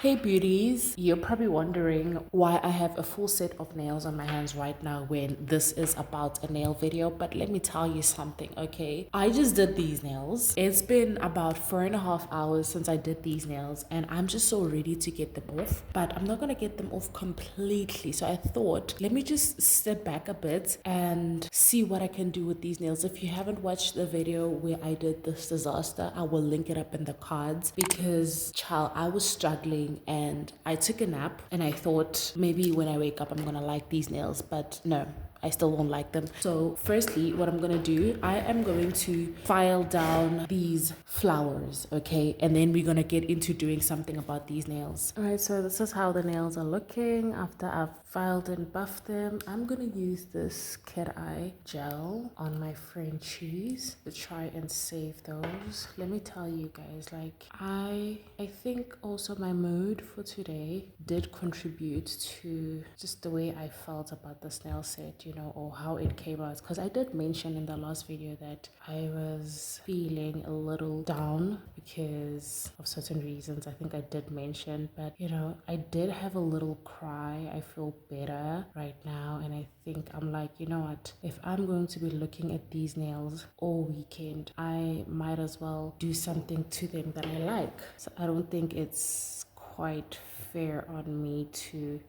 Hey beauties, you're probably wondering why I have a full set of nails on my hands right now when this is about a nail video, but let me tell you something, okay? I just did these nails. It's been about 4.5 hours since I did these nails and I'm just so ready to get them off, but I'm not gonna get them off completely. So I thought, let me just step back a bit and see what I can do with these nails. If you haven't watched the video where I did this disaster, I will link it up in the cards because, child, I was struggling and I took a nap and I thought maybe when I wake up I'm gonna like these nails, but no, I still won't like them. So firstly, what I'm gonna do, I am going to file down these flowers, okay? And then we're gonna get into doing something about these nails. All right, so this is how the nails are looking after I've filed and buffed them. I'm gonna use this cat eye gel on my Frenchies to try and save those. Let me tell you guys, like I think also my mood for today did contribute to just the way I felt about this nail set, you know, or how it came out. Because I did mention in the last video that I was feeling a little down because of certain reasons. I think I did mention, but you know, I did have a little cry. I feel better right now, and I think I'm like, you know what, if I'm going to be looking at these nails all weekend, I might as well do something to them that I like. So I don't think it's quite fair on me to,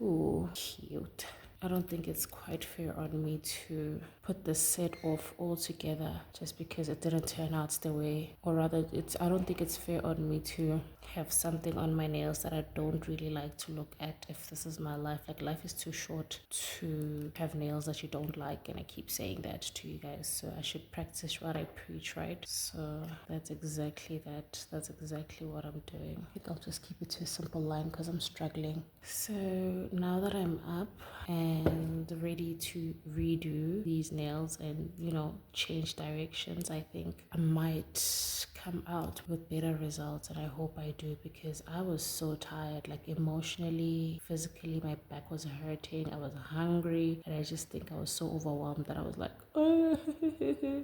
ooh, cute. I don't think it's quite fair on me to put the set off altogether just because it didn't turn out the way, or rather I don't think it's fair on me to have something on my nails that I don't really like to look at if this is my life. Like, life is too short to have nails that you don't like, and I keep saying that to you guys, so I should practice what I preach, right? So that's exactly what I'm doing. I think I'll just keep it to a simple line because I'm struggling. So now that I'm up and ready to redo these nails and, you know, change directions, I think I might come out with better results, and I hope I do, because I was so tired, like emotionally, physically. My back was hurting, I was hungry, and I just think I was so overwhelmed that I was like, oh.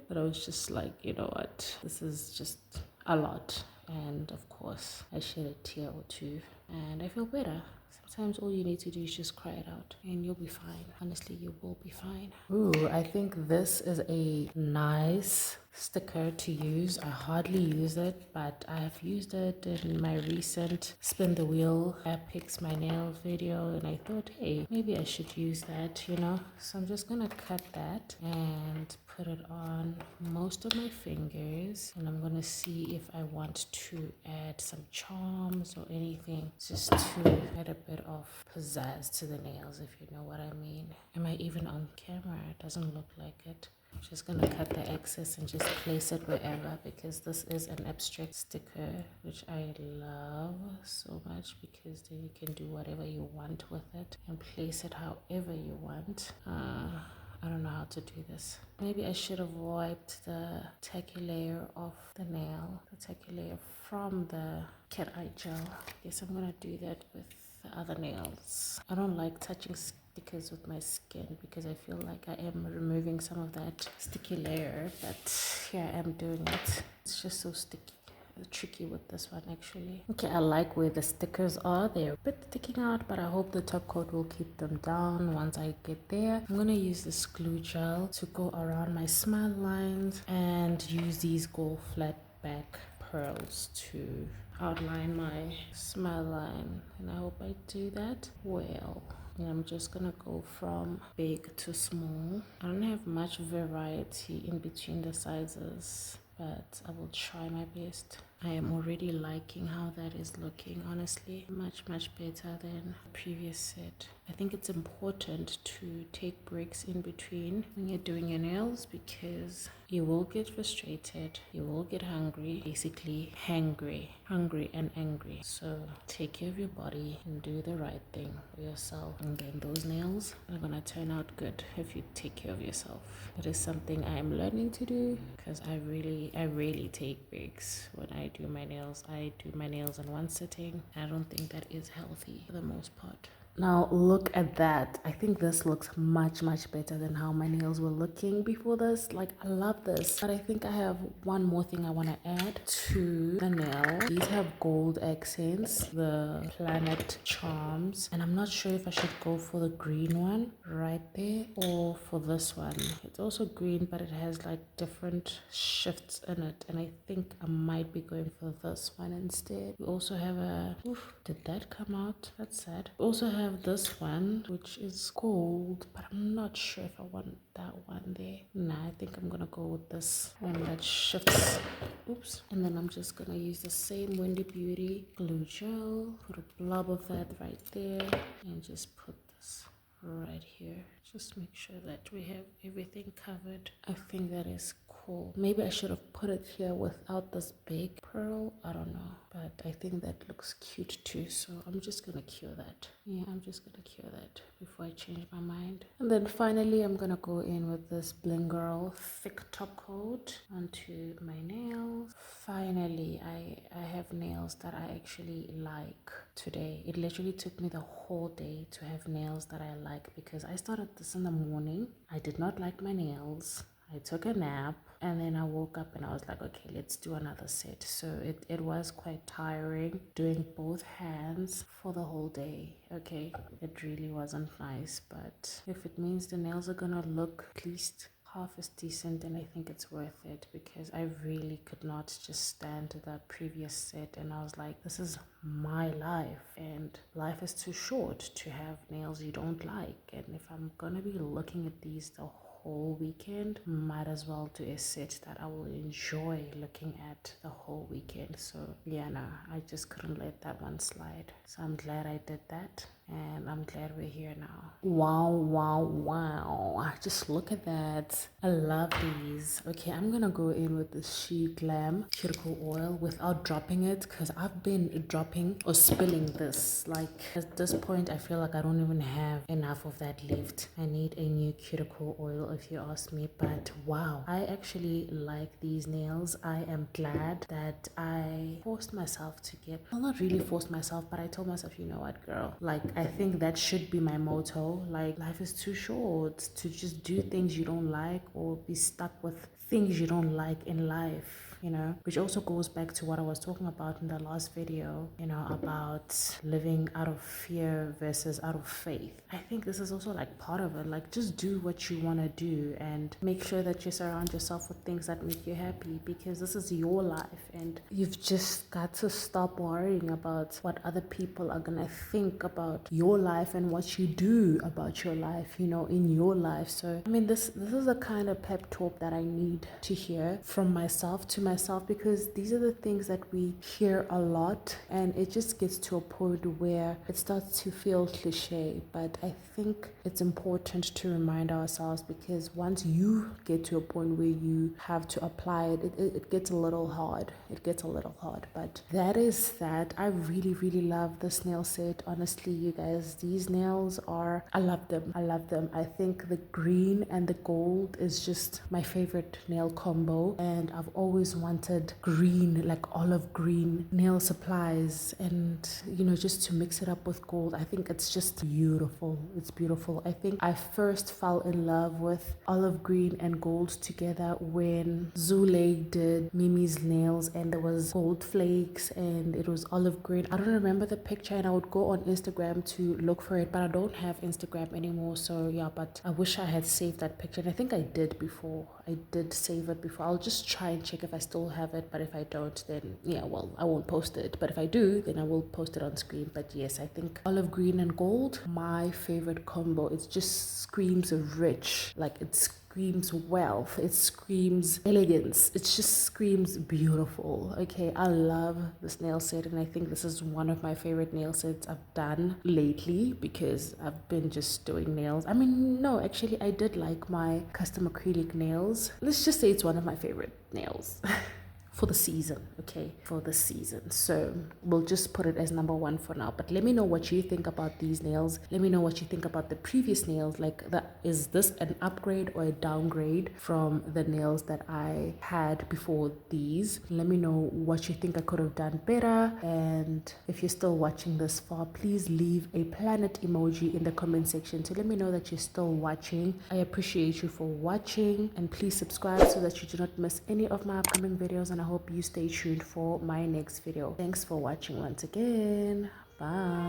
But I was just like, you know what, this is just a lot. And of course I shed a tear or two and I feel better. Sometimes all you need to do is just cry it out and you'll be fine. Honestly, you will be fine. Ooh, I think this is a nice sticker to use. I hardly use it, but I have used it in my recent spin the wheel picks my nails video, and I thought, hey, maybe I should use that, you know. So I'm just gonna cut that and put it on most of my fingers, and I'm gonna see if I want to add some charms or anything just to add a bit of pizzazz to the nails, if you know what I mean. Am I even on camera? It doesn't look like it. I'm just gonna cut the excess and just place it wherever, because this is an abstract sticker, which I love so much, because then you can do whatever you want with it and place it however you want. I don't know how to do this. Maybe I should have wiped the tacky layer off the nail, the tacky layer from the cat eye gel. Guess I'm gonna do that with the other nails. I don't like touching stickers with my skin because I feel like I am removing some of that sticky layer, but here I am doing it. It's just so sticky. Tricky with this one actually. Okay, I like where the stickers are. They're a bit sticking out, but I hope the top coat will keep them down once I get there. I'm gonna use this glue gel to go around my smile lines and use these gold flat back pearls to outline my smile line, and I hope I do that well. And I'm just gonna go from big to small. I don't have much variety in between the sizes, but I will try my best. I am already liking how that is looking, honestly. Much better than the previous set. I think it's important to take breaks in between when you're doing your nails, because you will get frustrated, you will get hungry, basically hungry and angry. So take care of your body and do the right thing for yourself, and then those nails are gonna turn out good if you take care of yourself. It is something I am learning to do, because I really take breaks when I do my nails. I do my nails in one sitting. I don't think that is healthy for the most part. Now look at that. I think this looks much better than how my nails were looking before this. Like, I love this. But I think I have one more thing I want to add to the nail. These have gold accents, the planet charms. And I'm not sure if I should go for the green one right there or for this one. It's also green, but it has like different shifts in it. And I think I might be going for this one instead. We also have a... Oof, did that come out? That's sad. We also have this one, which is gold, but I'm not sure if I want that one there. Nah, I think I'm gonna go with this one that shifts. Oops. And then I'm just gonna use the same Windy Beauty glue gel, put a blob of that right there, and just put this right here. Just make sure that we have everything covered. I think that is cool. Maybe I should have put it here without this big pearl. I don't know, but I think that looks cute too, so I'm just gonna cure that. Yeah, I'm just gonna cure that before I change my mind. And then finally I'm gonna go in with this Bling Girl thick top coat onto my nails. Finally, I have nails that I actually like today. It literally took me the whole day to have nails that I like, because I started this in the morning. I did not like my nails. I took a nap, and then I woke up and I was like, okay, let's do another set. So it was quite tiring doing both hands for the whole day. Okay, it really wasn't nice, but if it means the nails are gonna look at least half as decent, and I think it's worth it, because I really could not just stand to that previous set, and I was like, this is my life, and life is too short to have nails you don't like. And if I'm gonna be looking at these the whole weekend, might as well do a set that I will enjoy looking at the whole weekend. So yeah, no, I just couldn't let that one slide. So I'm glad I did that, and I'm glad we're here now. Wow, just look at that. I love these. Okay, I'm gonna go in with the She Glam cuticle oil without dropping it, because I've been dropping or spilling this. Like, at this point I feel like I don't even have enough of that left. I need a new cuticle oil, if you ask me. But wow, I actually like these nails. I am glad that I forced myself to get, well, not really forced myself, but I told myself, you know what, girl, like, I think that should be my motto. Like, life is too short to just do things you don't like or be stuck with things you don't like in life, you know, which also goes back to what I was talking about in the last video, you know, about living out of fear versus out of faith. I think this is also like part of it. Like, just do what you want to do and make sure that you surround yourself with things that make you happy, because this is your life, and you've just got to stop worrying about what other people are gonna think about your life and what you do about your life, you know, in your life. So I mean, this is the kind of pep talk that I need to hear from myself to myself, because these are the things that we hear a lot, and it just gets to a point where it starts to feel cliche. But I think it's important to remind ourselves, because once you get to a point where you have to apply it, it gets a little hard. It gets a little hard. But that is that. I really love this nail set. Honestly, you guys, these nails are, I love them. I think the green and the gold is just my favorite nail combo, and I've always wanted green, like olive green nail supplies, and you know, just to mix it up with gold. I think it's just beautiful. It's beautiful. I think I first fell in love with olive green and gold together when Zule did Mimi's nails, and there was gold flakes and it was olive green. I don't remember the picture, and I would go on Instagram to look for it, but I don't have Instagram anymore. So yeah, but I wish I had saved that picture, and I think I did before. I did save it before. I'll just try and check if I still have it, but if I don't, then yeah, well, I won't post it. But if I do, then I will post it on screen. But yes, I think olive green and gold, my favorite combo. It just screams rich, like it screams wealth, it screams elegance, it just screams beautiful. Okay, I love this nail set, and I think this is one of my favorite nail sets I've done lately, because I've been just doing nails. I mean, no, actually I did like my custom acrylic nails. Let's just say it's one of my favorite nails. for the season, okay, for the season. So we'll just put it as number one for now. But let me know what you think about these nails. Let me know what you think about the previous nails. Like, is this an upgrade or a downgrade from the nails that I had before these? Let me know what you think I could have done better. And if you're still watching this far, please leave a planet emoji in the comment section to let me know that you're still watching. I appreciate you for watching, and please subscribe so that you do not miss any of my upcoming videos, and I hope you stay tuned for my next video. Thanks for watching once again. Bye.